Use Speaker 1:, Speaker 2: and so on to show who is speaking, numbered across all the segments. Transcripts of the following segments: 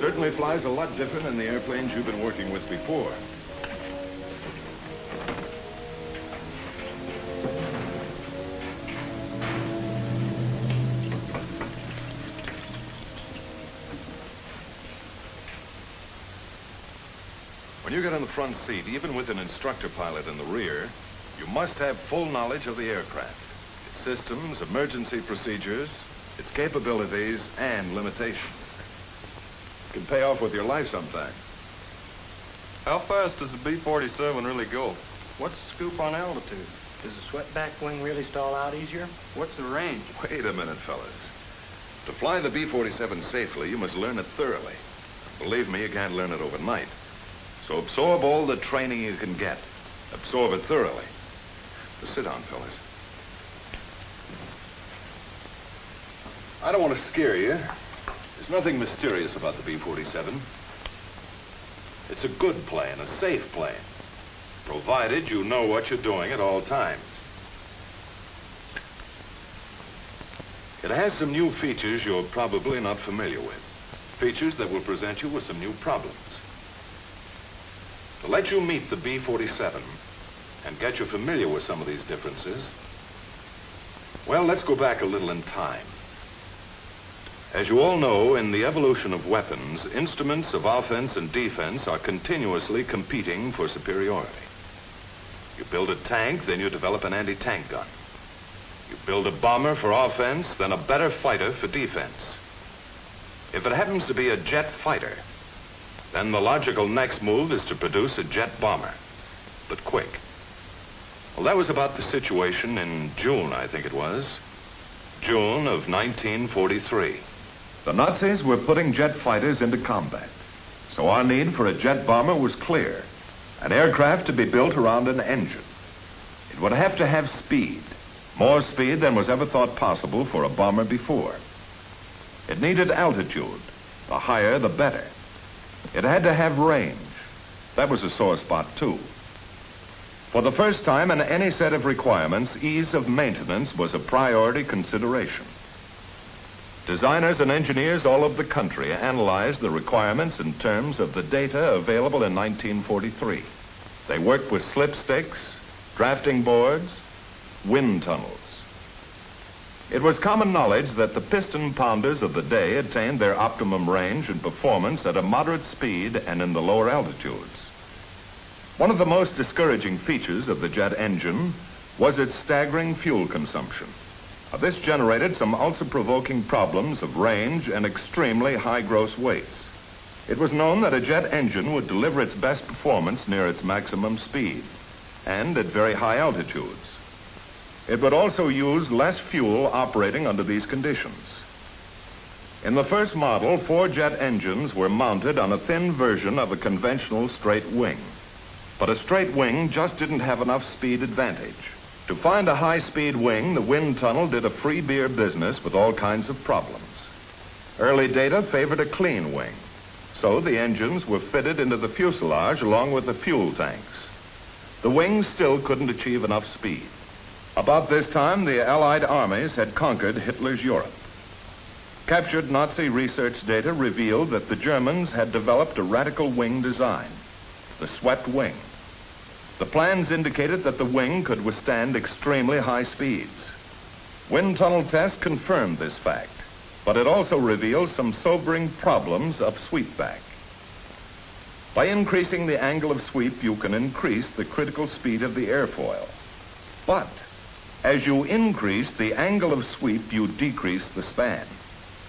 Speaker 1: Certainly flies a lot different than the airplanes you've been working with before. When you get in the front seat, even with an instructor pilot in the rear, you must have full knowledge of the aircraft, its systems, emergency procedures, its capabilities, and limitations. It can pay off with your life sometime.
Speaker 2: How fast does the B-47 really go?
Speaker 3: What's the scoop on altitude? Does the swept-back wing really stall out easier? What's the range?
Speaker 1: Wait a minute, fellas. To fly the B-47 safely, you must learn it thoroughly. Believe me, you can't learn it overnight. So absorb all the training you can get. Absorb it thoroughly. Just sit down, fellas. I don't want to scare you. There's nothing mysterious about the B-47. It's a good plane, a safe plane, provided you know what you're doing at all times. It has some new features you're probably not familiar with. Features that will present you with some new problems. To let you meet the B-47 and get you familiar with some of these differences, well, let's go back a little in time. As you all know, in the evolution of weapons, instruments of offense and defense are continuously competing for superiority. You build a tank, then you develop an anti-tank gun. You build a bomber for offense, then a better fighter for defense. If it happens to be a jet fighter, then the logical next move is to produce a jet bomber, but quick. Well, that was about the situation in June, I think it was. June of 1943. The Nazis were putting jet fighters into combat, so our need for a jet bomber was clear. An aircraft to be built around an engine. It would have to have speed, more speed than was ever thought possible for a bomber before. It needed altitude, the higher the better. It had to have range. That was a sore spot, too. For the first time in any set of requirements, ease of maintenance was a priority consideration. Designers and engineers all over the country analyzed the requirements in terms of the data available in 1943. They worked with slipsticks, drafting boards, wind tunnels. It was common knowledge that the piston pounders of the day attained their optimum range and performance at a moderate speed and in the lower altitudes. One of the most discouraging features of the jet engine was its staggering fuel consumption. This generated some ulcer-provoking problems of range and extremely high gross weights. It was known that a jet engine would deliver its best performance near its maximum speed and at very high altitudes. It would also use less fuel operating under these conditions. In the first model, 4 jet engines were mounted on a thin version of a conventional straight wing. But a straight wing just didn't have enough speed advantage. To find a high-speed wing, the wind tunnel did a free beer business with all kinds of problems. Early data favored a clean wing, so the engines were fitted into the fuselage along with the fuel tanks. The wings still couldn't achieve enough speed. About this time, the Allied armies had conquered Hitler's Europe. Captured Nazi research data revealed that the Germans had developed a radical wing design, the swept wing. The plans indicated that the wing could withstand extremely high speeds. Wind tunnel tests confirmed this fact, but it also revealed some sobering problems of sweepback. By increasing the angle of sweep, you can increase the critical speed of the airfoil. But as you increase the angle of sweep, you decrease the span.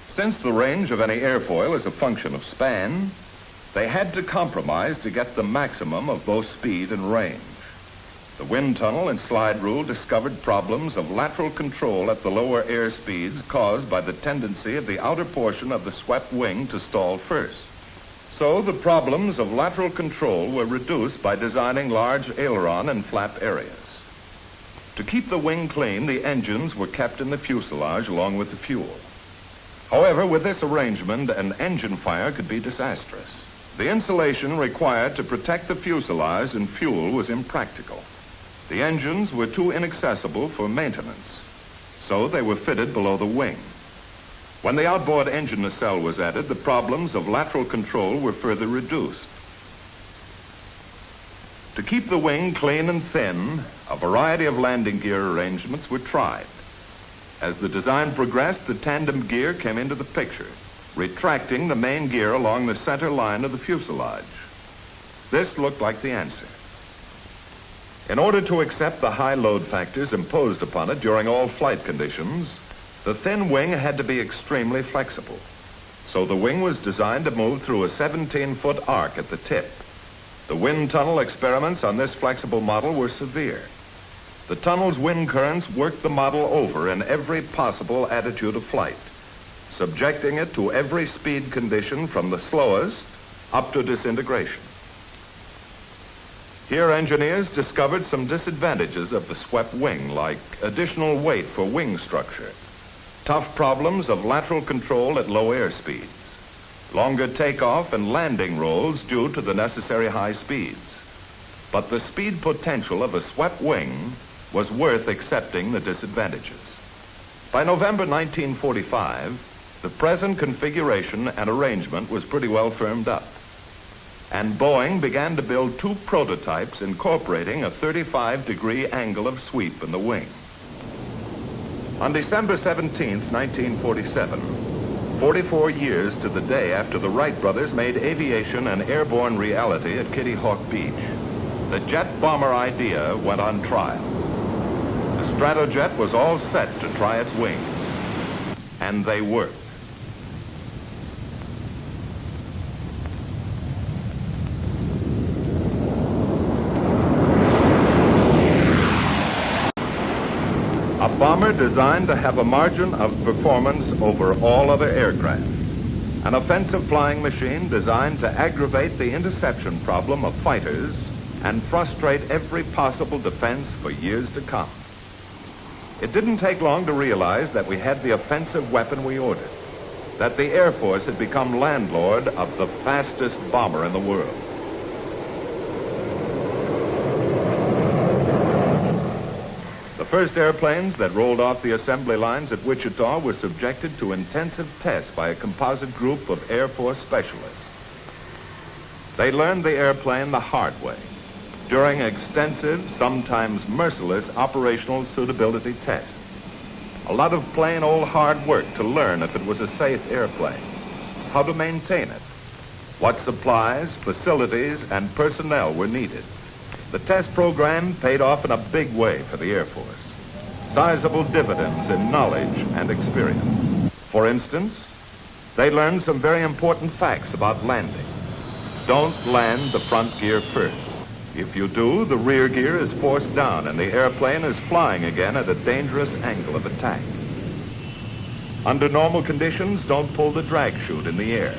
Speaker 1: Since the range of any airfoil is a function of span, they had to compromise to get the maximum of both speed and range. The wind tunnel and slide rule discovered problems of lateral control at the lower air speeds caused by the tendency of the outer portion of the swept wing to stall first. So the problems of lateral control were reduced by designing large aileron and flap areas. To keep the wing clean, the engines were kept in the fuselage along with the fuel. However, with this arrangement, an engine fire could be disastrous. The insulation required to protect the fuselage and fuel was impractical. The engines were too inaccessible for maintenance, so they were fitted below the wing. When the outboard engine nacelle was added, the problems of lateral control were further reduced. To keep the wing clean and thin, a variety of landing gear arrangements were tried. As the design progressed, the tandem gear came into the picture, retracting the main gear along the center line of the fuselage. This looked like the answer. In order to accept the high load factors imposed upon it during all flight conditions, the thin wing had to be extremely flexible. So the wing was designed to move through a 17-foot arc at the tip. The wind tunnel experiments on this flexible model were severe. The tunnel's wind currents worked the model over in every possible attitude of flight, subjecting it to every speed condition from the slowest up to disintegration. Here, engineers discovered some disadvantages of the swept wing, like additional weight for wing structure, tough problems of lateral control at low air speeds, longer takeoff and landing rolls due to the necessary high speeds. But the speed potential of a swept wing was worth accepting the disadvantages. By November 1945, the present configuration and arrangement was pretty well firmed up, and Boeing began to build two prototypes incorporating a 35-degree angle of sweep in the wing. On December 17, 1947, 44 years to the day after the Wright brothers made aviation an airborne reality at Kitty Hawk Beach, the jet bomber idea went on trial. The Stratojet was all set to try its wings, and they worked. A bomber designed to have a margin of performance over all other aircraft. An offensive flying machine designed to aggravate the interception problem of fighters and frustrate every possible defense for years to come. It didn't take long to realize that we had the offensive weapon we ordered, that the Air Force had become landlord of the fastest bomber in the world. The first airplanes that rolled off the assembly lines at Wichita were subjected to intensive tests by a composite group of Air Force specialists. They learned the airplane the hard way during extensive, sometimes merciless operational suitability tests. A lot of plain old hard work to learn if it was a safe airplane, how to maintain it, what supplies, facilities, and personnel were needed. The test program paid off in a big way for the Air Force. Sizable dividends in knowledge and experience. For instance, they learned some very important facts about landing. Don't land the front gear first. If you do, the rear gear is forced down and the airplane is flying again at a dangerous angle of attack. Under normal conditions, don't pull the drag chute in the air,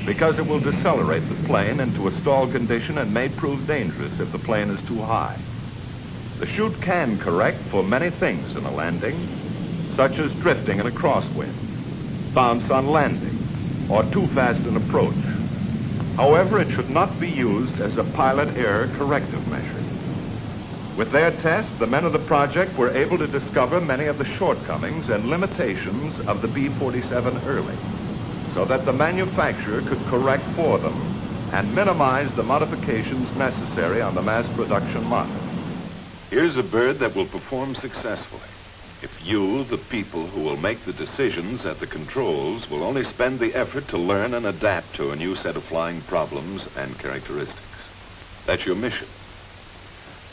Speaker 1: because it will decelerate the plane into a stall condition and may prove dangerous if the plane is too high. The chute can correct for many things in a landing, such as drifting in a crosswind, bounce on landing, or too fast an approach. However, it should not be used as a pilot error corrective measure. With their test, the men of the project were able to discover many of the shortcomings and limitations of the B-47 early, so that the manufacturer could correct for them and minimize the modifications necessary on the mass production model. Here's a bird that will perform successfully if you, the people who will make the decisions at the controls, will only spend the effort to learn and adapt to a new set of flying problems and characteristics. That's your mission.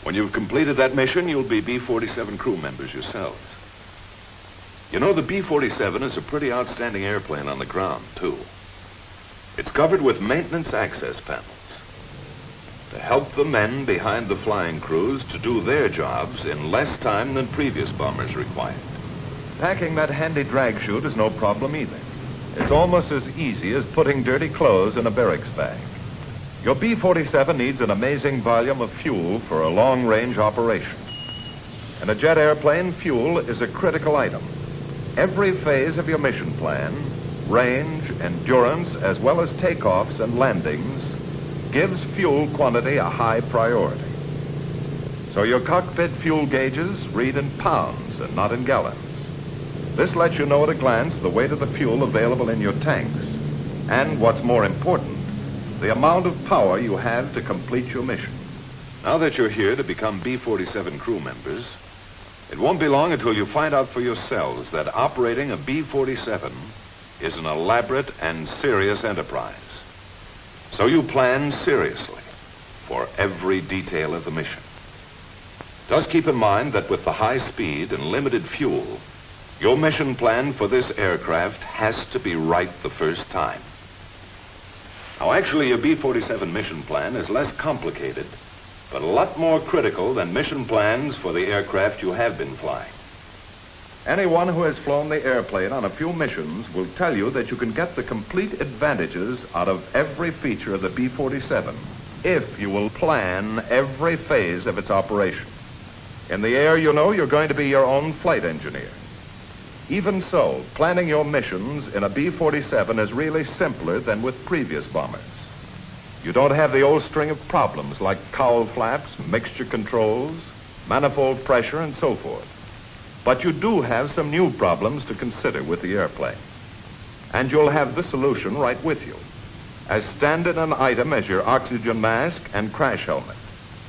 Speaker 1: When you've completed that mission, you'll be B-47 crew members yourselves. You know, the B-47 is a pretty outstanding airplane on the ground, too. It's covered with maintenance access panels to help the men behind the flying crews to do their jobs in less time than previous bombers required. Packing that handy drag chute is no problem either. It's almost as easy as putting dirty clothes in a barracks bag. Your B-47 needs an amazing volume of fuel for a long-range operation. In a jet airplane, fuel is a critical item. Every phase of your mission plan, range, endurance, as well as takeoffs and landings, gives fuel quantity a high priority. So your cockpit fuel gauges read in pounds and not in gallons. This lets you know at a glance the weight of the fuel available in your tanks, and what's more important, the amount of power you have to complete your mission. Now that you're here to become B-47 crew members, it won't be long until you find out for yourselves that operating a B-47 is an elaborate and serious enterprise. So you plan seriously for every detail of the mission. Just keep in mind that with the high speed and limited fuel, your mission plan for this aircraft has to be right the first time. Now, actually, your B-47 mission plan is less complicated, but a lot more critical than mission plans for the aircraft you have been flying. Anyone who has flown the airplane on a few missions will tell you that you can get the complete advantages out of every feature of the B-47 if you will plan every phase of its operation. In the air, you know you're going to be your own flight engineer. Even so, planning your missions in a B-47 is really simpler than with previous bombers. You don't have the old string of problems like cowl flaps, mixture controls, manifold pressure, and so forth. But you do have some new problems to consider with the airplane. And you'll have the solution right with you, as standard an item as your oxygen mask and crash helmet.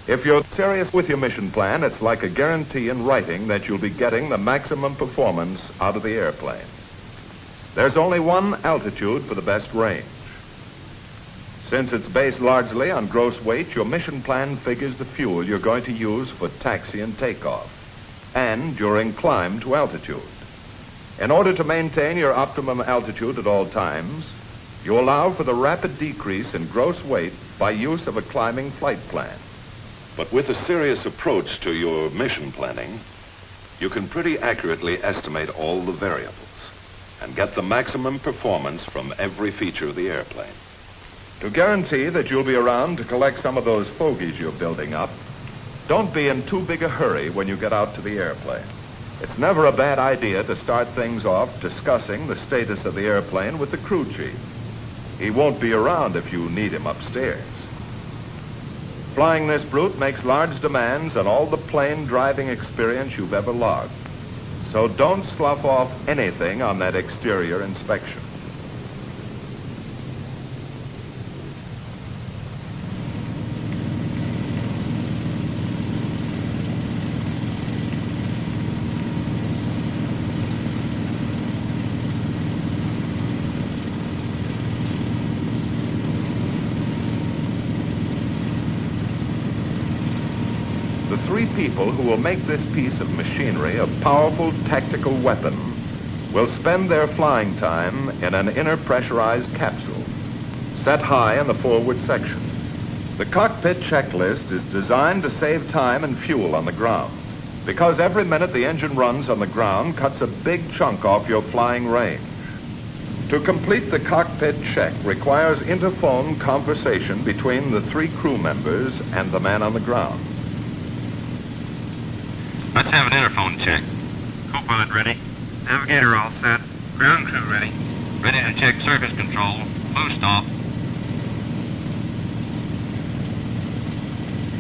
Speaker 1: If you're serious with your mission plan, it's like a guarantee in writing that you'll be getting the maximum performance out of the airplane. There's only one altitude for the best range. Since it's based largely on gross weight, your mission plan figures the fuel you're going to use for taxi and takeoff, and during climb to altitude. In order to maintain your optimum altitude at all times, you allow for the rapid decrease in gross weight by use of a climbing flight plan. But with a serious approach to your mission planning, you can pretty accurately estimate all the variables and get the maximum performance from every feature of the airplane. To guarantee that you'll be around to collect some of those fogies you're building up, don't be in too big a hurry when you get out to the airplane. It's never a bad idea to start things off discussing the status of the airplane with the crew chief. He won't be around if you need him upstairs. Flying this brute makes large demands on all the plane driving experience you've ever logged. So don't slough off anything on that exterior inspection. The three people who will make this piece of machinery a powerful tactical weapon will spend their flying time in an inner pressurized capsule, set high in the forward section. The cockpit checklist is designed to save time and fuel on the ground, because every minute the engine runs on the ground cuts a big chunk off your flying range. To complete the cockpit check requires interphone conversation between the three crew members and the man on the ground.
Speaker 4: Let's have an interphone check. Co-pilot ready. Navigator all set. Ground crew ready. Ready to check surface control. Boost off.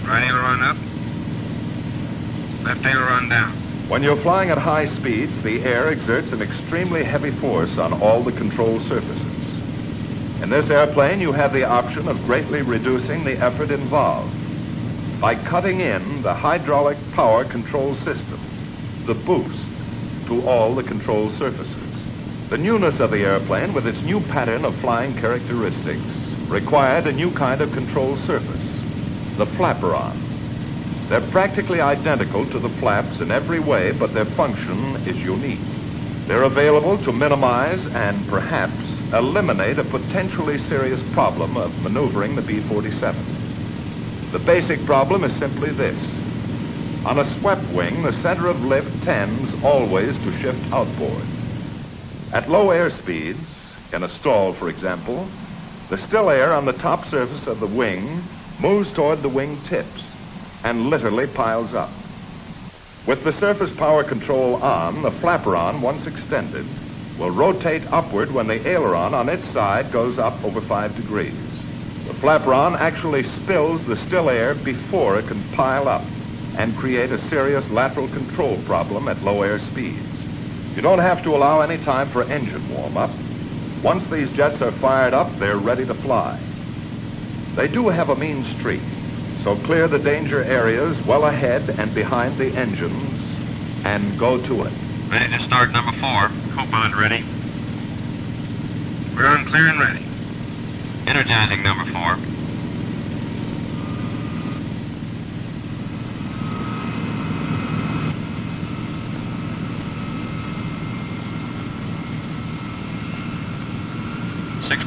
Speaker 4: Right aileron up. Left aileron down.
Speaker 1: When you're flying at high speeds, the air exerts an extremely heavy force on all the control surfaces. In this airplane, you have the option of greatly reducing the effort involved by cutting in the hydraulic power control system, the boost, to all the control surfaces. The newness of the airplane, with its new pattern of flying characteristics, required a new kind of control surface, the flaperon. They're practically identical to the flaps in every way, but their function is unique. They're available to minimize and perhaps eliminate a potentially serious problem of maneuvering the B-47. The basic problem is simply this. On a swept wing, the center of lift tends always to shift outboard. At low air speeds, in a stall for example, the still air on the top surface of the wing moves toward the wing tips and literally piles up. With the surface power control on, the flaperon, once extended, will rotate upward when the aileron on its side goes up over 5 degrees. The flaperon actually spills the still air before it can pile up and create a serious lateral control problem at low air speeds. You don't have to allow any time for engine warm-up. Once these jets are fired up, they're ready to fly. They do have a mean streak, so clear the danger areas well ahead and behind the engines and go to it.
Speaker 4: Ready to start number 4. Co-pilot ready. Ground clear and ready. Energizing number 4.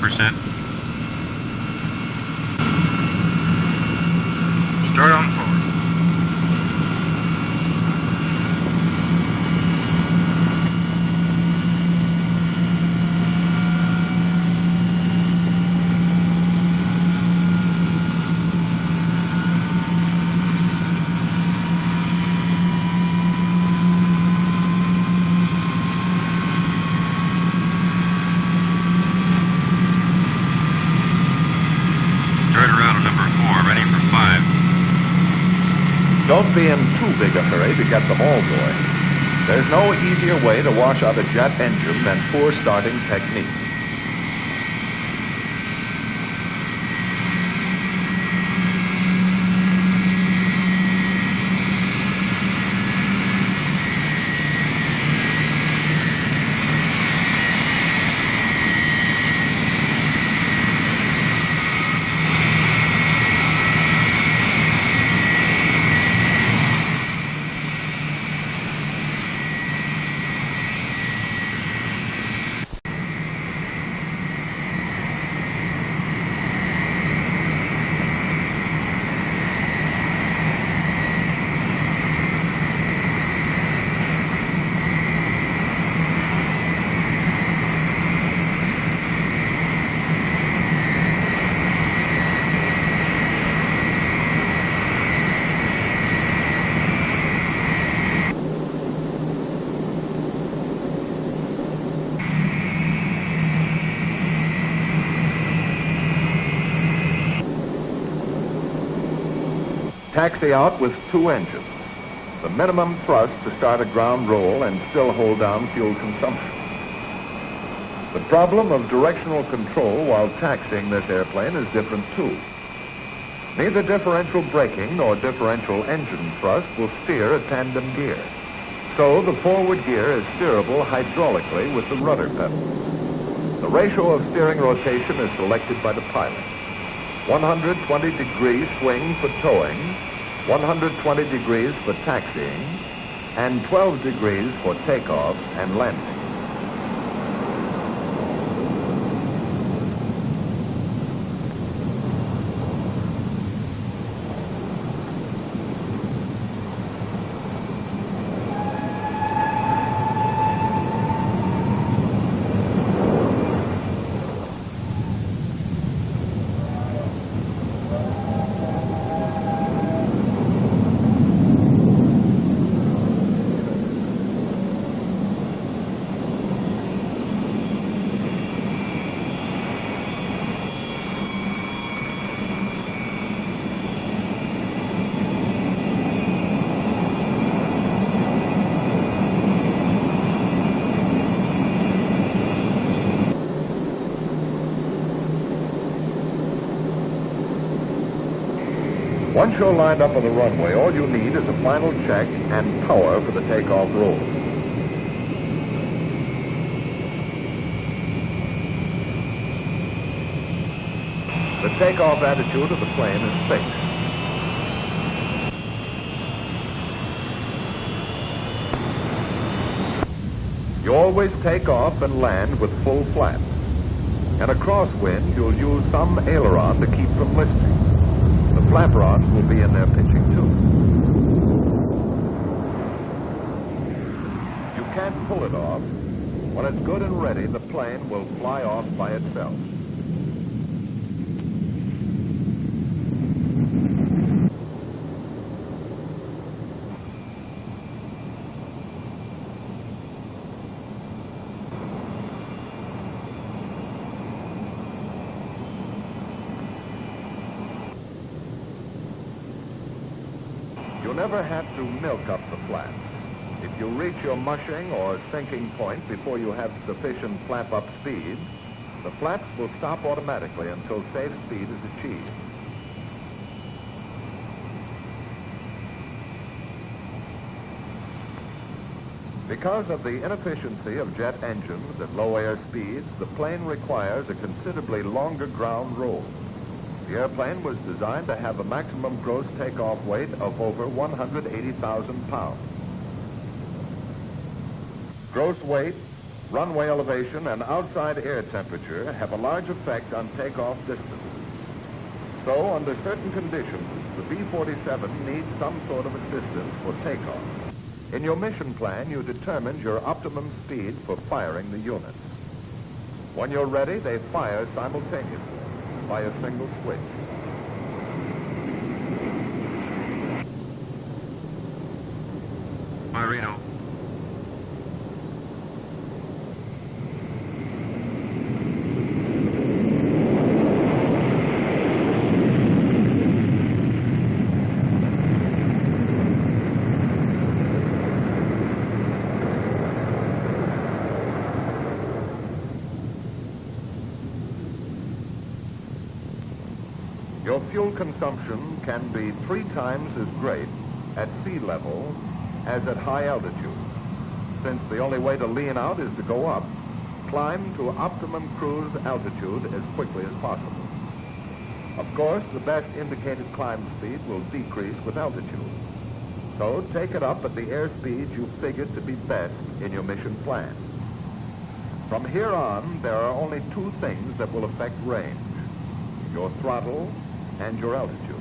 Speaker 4: %. Start on 4.
Speaker 1: Don't be in too big a hurry to get them all going. There's no easier way to wash out a jet engine than poor starting technique. Taxi out with 2 engines. The minimum thrust to start a ground roll and still hold down fuel consumption. The problem of directional control while taxiing this airplane is different too. Neither differential braking nor differential engine thrust will steer a tandem gear. So the forward gear is steerable hydraulically with the rudder pedal. The ratio of steering rotation is selected by the pilot. 120-degree swing for towing, 120 degrees for taxiing, and 12 degrees for takeoff and landing. Once you're lined up on the runway, all you need is a final check and power for the takeoff roll. The takeoff attitude of the plane is fixed. You always take off and land with full flaps. And a crosswind, you'll use some aileron to keep from listing. The flaperons will be in there pitching too. You can't pull it off. When it's good and ready, the plane will fly off by itself. You never have to milk up the flaps. If you reach your mushing or sinking point before you have sufficient flap-up speed, the flaps will stop automatically until safe speed is achieved. Because of the inefficiency of jet engines at low air speeds, the plane requires a considerably longer ground roll. The airplane was designed to have a maximum gross takeoff weight of over 180,000 pounds. Gross weight, runway elevation, and outside air temperature have a large effect on takeoff distance. So, under certain conditions, the B-47 needs some sort of assistance for takeoff. In your mission plan, you determined your optimum speed for firing the units. When you're ready, they fire simultaneously by a single switch.
Speaker 4: Marino.
Speaker 1: Your fuel consumption can be 3 times as great at sea level as at high altitude. Since the only way to lean out is to go up, climb to optimum cruise altitude as quickly as possible. Of course, the best indicated climb speed will decrease with altitude. So take it up at the airspeed you figured to be best in your mission plan. From here on, there are only 2 things that will affect range: your throttle and your altitude.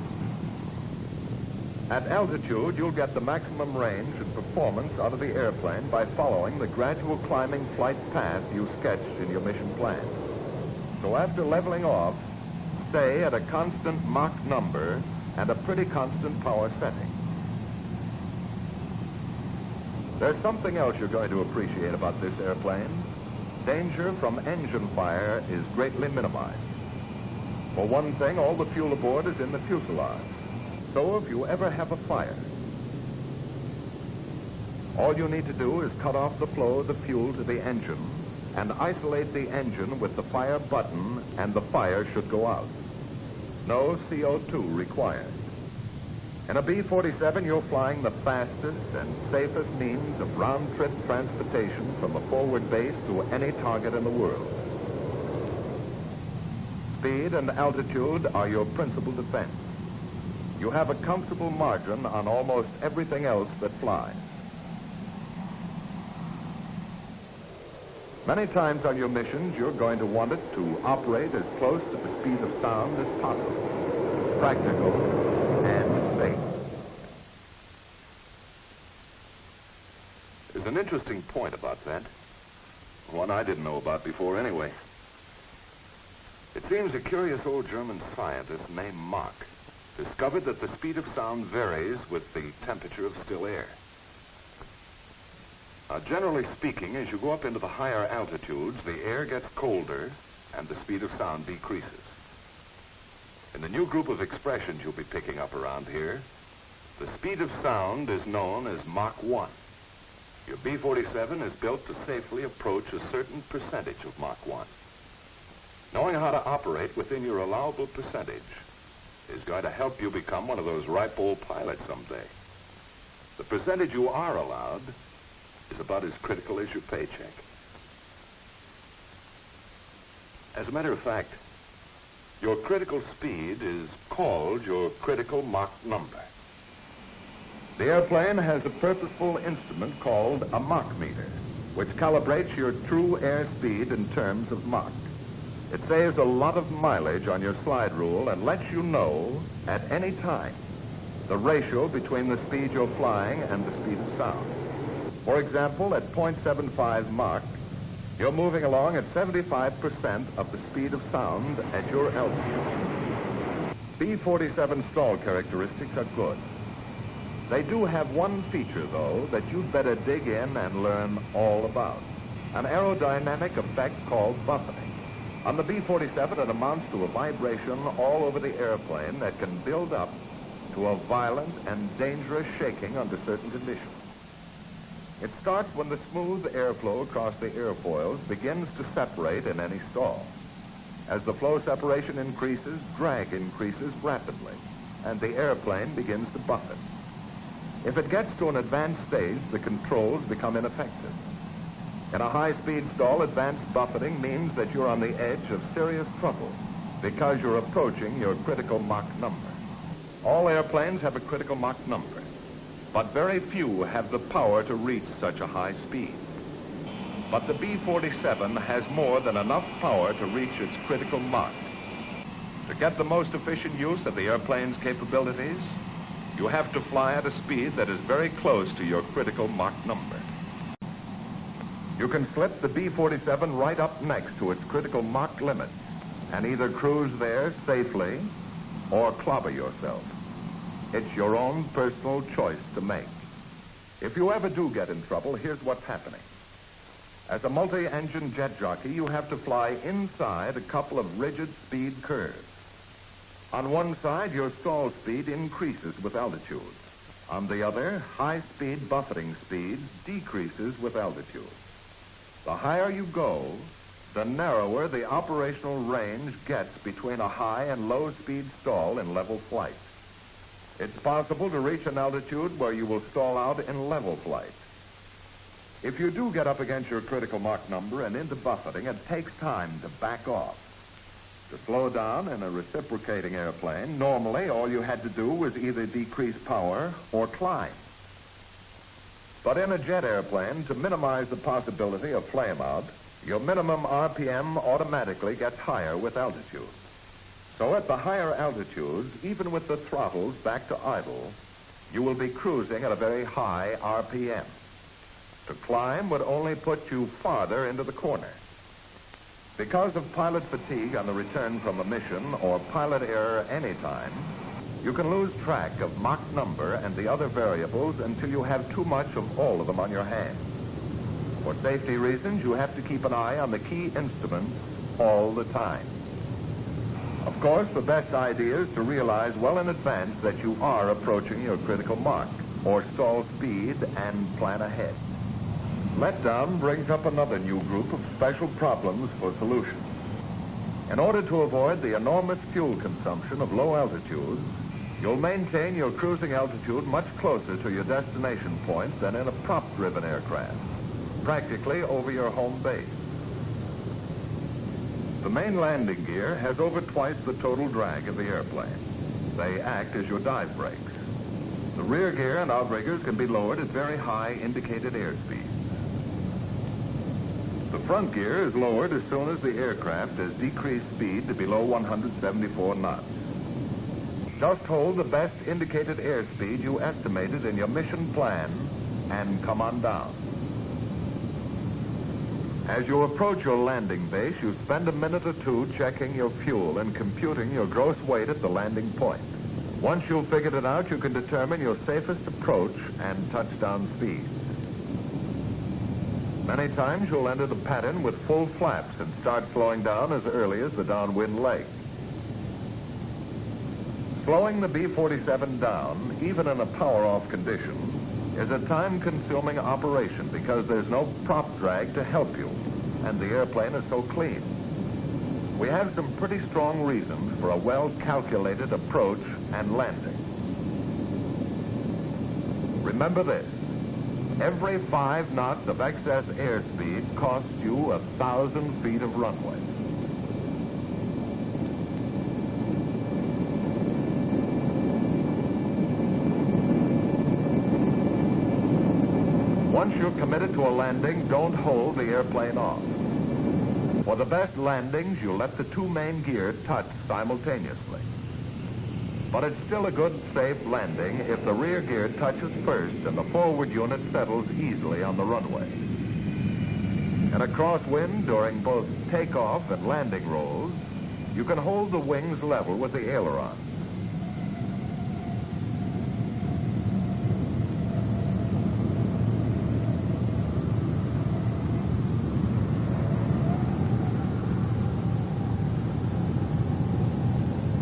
Speaker 1: At altitude, you'll get the maximum range and performance out of the airplane by following the gradual climbing flight path you sketched in your mission plan. So after leveling off, stay at a constant Mach number and a pretty constant power setting. There's something else you're going to appreciate about this airplane. Danger from engine fire is greatly minimized. For one thing, all the fuel aboard is in the fuselage. So if you ever have a fire, all you need to do is cut off the flow of the fuel to the engine and isolate the engine with the fire button, and the fire should go out. No CO2 required. In a B-47, you're flying the fastest and safest means of round-trip transportation from a forward base to any target in the world. Speed and altitude are your principal defense. You have a comfortable margin on almost everything else that flies. Many times on your missions, you're going to want it to operate as close to the speed of sound as possible. Practical and safe. There's an interesting point about that. One I didn't know about before anyway. It seems a curious old German scientist named Mach discovered that the speed of sound varies with the temperature of still air. Now, generally speaking, as you go up into the higher altitudes, the air gets colder and the speed of sound decreases. In the new group of expressions you'll be picking up around here, the speed of sound is known as Mach 1. Your B-47 is built to safely approach a certain percentage of Mach 1. Knowing how to operate within your allowable percentage is going to help you become one of those ripe old pilots someday. The percentage you are allowed is about as critical as your paycheck. As a matter of fact, your critical speed is called your critical Mach number. The airplane has a purposeful instrument called a Mach meter, which calibrates your true airspeed in terms of Mach. It saves a lot of mileage on your slide rule and lets you know at any time the ratio between the speed you're flying and the speed of sound. For example, at 0.75 Mach, you're moving along at 75% of the speed of sound at your altitude. B-47 stall characteristics are good. They do have one feature, though, that you'd better dig in and learn all about. An aerodynamic effect called buffeting. On the B-47, it amounts to a vibration all over the airplane that can build up to a violent and dangerous shaking under certain conditions. It starts when the smooth airflow across the airfoils begins to separate in any stall. As the flow separation increases, drag increases rapidly, and the airplane begins to buffet. If it gets to an advanced stage, the controls become ineffective. In a high-speed stall, advanced buffeting means that you're on the edge of serious trouble because you're approaching your critical Mach number. All airplanes have a critical Mach number, but very few have the power to reach such a high speed. But the B-47 has more than enough power to reach its critical Mach. To get the most efficient use of the airplane's capabilities, you have to fly at a speed that is very close to your critical Mach number. You can slip the B-47 right up next to its critical Mach limit and either cruise there safely or clobber yourself. It's your own personal choice to make. If you ever do get in trouble, here's what's happening. As a multi-engine jet jockey, you have to fly inside a couple of rigid speed curves. On one side, your stall speed increases with altitude. On the other, high-speed buffeting speed decreases with altitude. The higher you go, the narrower the operational range gets between a high and low-speed stall in level flight. It's possible to reach an altitude where you will stall out in level flight. If you do get up against your critical Mach number and into buffeting, it takes time to back off. To slow down in a reciprocating airplane, normally all you had to do was either decrease power or climb. But in a jet airplane, to minimize the possibility of flameout, your minimum RPM automatically gets higher with altitude. So at the higher altitudes, even with the throttles back to idle, you will be cruising at a very high RPM. To climb would only put you farther into the corner. Because of pilot fatigue on the return from a mission or pilot error anytime, you can lose track of Mach number and the other variables until you have too much of all of them on your hands. For safety reasons, you have to keep an eye on the key instruments all the time. Of course, the best idea is to realize well in advance that you are approaching your critical Mach or stall speed and plan ahead. Letdown brings up another new group of special problems for solution. In order to avoid the enormous fuel consumption of low altitudes, you'll maintain your cruising altitude much closer to your destination point than in a prop-driven aircraft, practically over your home base. The main landing gear has over twice the total drag of the airplane. They act as your dive brakes. The rear gear and outriggers can be lowered at very high indicated airspeed. The front gear is lowered as soon as the aircraft has decreased speed to below 174 knots. Just hold the best indicated airspeed you estimated in your mission plan and come on down. As you approach your landing base, you spend a minute or two checking your fuel and computing your gross weight at the landing point. Once you've figured it out, you can determine your safest approach and touchdown speed. Many times you'll enter the pattern with full flaps and start slowing down as early as the downwind leg. Slowing the B-47 down, even in a power-off condition, is a time-consuming operation because there's no prop drag to help you, and the airplane is so clean. We have some pretty strong reasons for a well-calculated approach and landing. Remember this. Every 5 knots of excess airspeed costs you 1,000 feet of runway. Once you're committed to a landing, don't hold the airplane off. For the best landings, you let the 2 main gears touch simultaneously. But it's still a good, safe landing if the rear gear touches first and the forward unit settles easily on the runway. In a crosswind during both takeoff and landing rolls, you can hold the wings level with the aileron.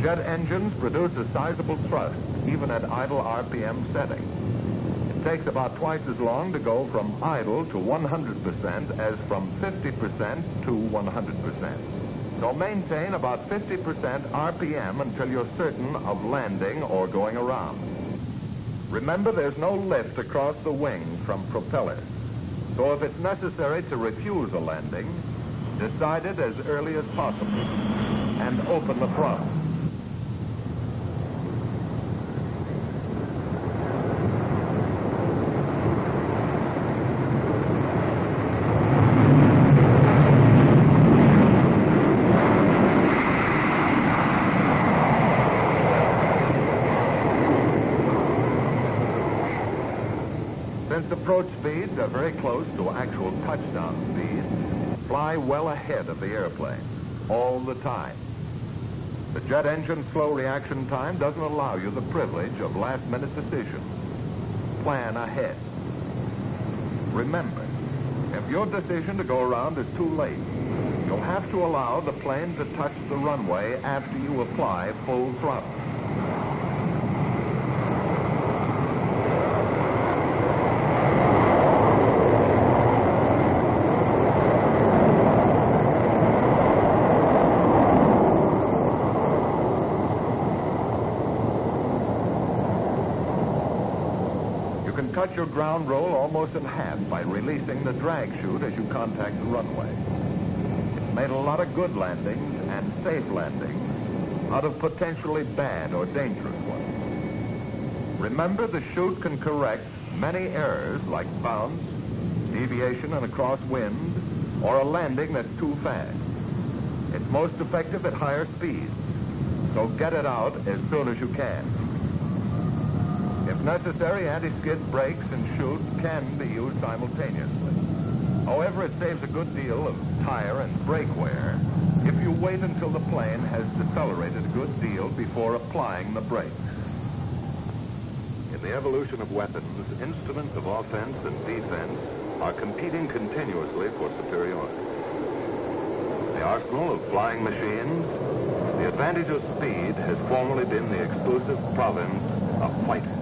Speaker 1: Jet engines produce a sizable thrust, even at idle RPM setting. It takes about twice as long to go from idle to 100% as from 50% to 100%. So maintain about 50% RPM until you're certain of landing or going around. Remember, there's no lift across the wing from propellers. So if it's necessary to refuse a landing, decide it as early as possible and open the throttle. Since approach speeds are very close to actual touchdown speeds, fly well ahead of the airplane, all the time. The jet engine's slow reaction time doesn't allow you the privilege of last-minute decisions. Plan ahead. Remember, if your decision to go around is too late, you'll have to allow the plane to touch the runway after you apply full throttle. You can cut your ground roll almost in half by releasing the drag chute as you contact the runway. It's made a lot of good landings and safe landings out of potentially bad or dangerous ones. Remember, the chute can correct many errors like bounce, deviation in a crosswind, or a landing that's too fast. It's most effective at higher speeds, so get it out as soon as you can. If necessary, anti-skid brakes and chute can be used simultaneously. However, it saves a good deal of tire and brake wear if you wait until the plane has decelerated a good deal before applying the brakes. In the evolution of weapons, instruments of offense and defense are competing continuously for superiority. The arsenal of flying machines, the advantage of speed has formerly been the exclusive province of fighters.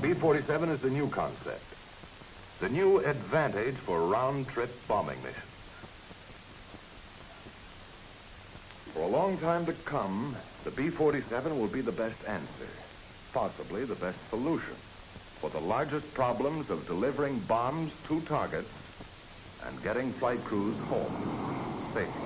Speaker 1: B-47 is the new concept, the new advantage for round-trip bombing missions. For a long time to come, the B-47 will be the best answer, possibly the best solution, for the largest problems of delivering bombs to targets and getting flight crews home safely.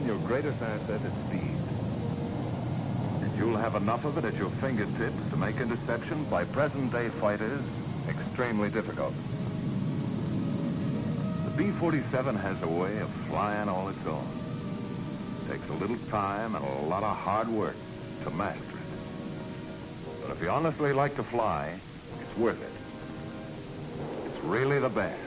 Speaker 1: Your greatest asset is speed. And you'll have enough of it at your fingertips to make interception by present-day fighters extremely difficult. The B-47 has a way of flying all its own. It takes a little time and a lot of hard work to master it. But if you honestly like to fly, it's worth it. It's really the best.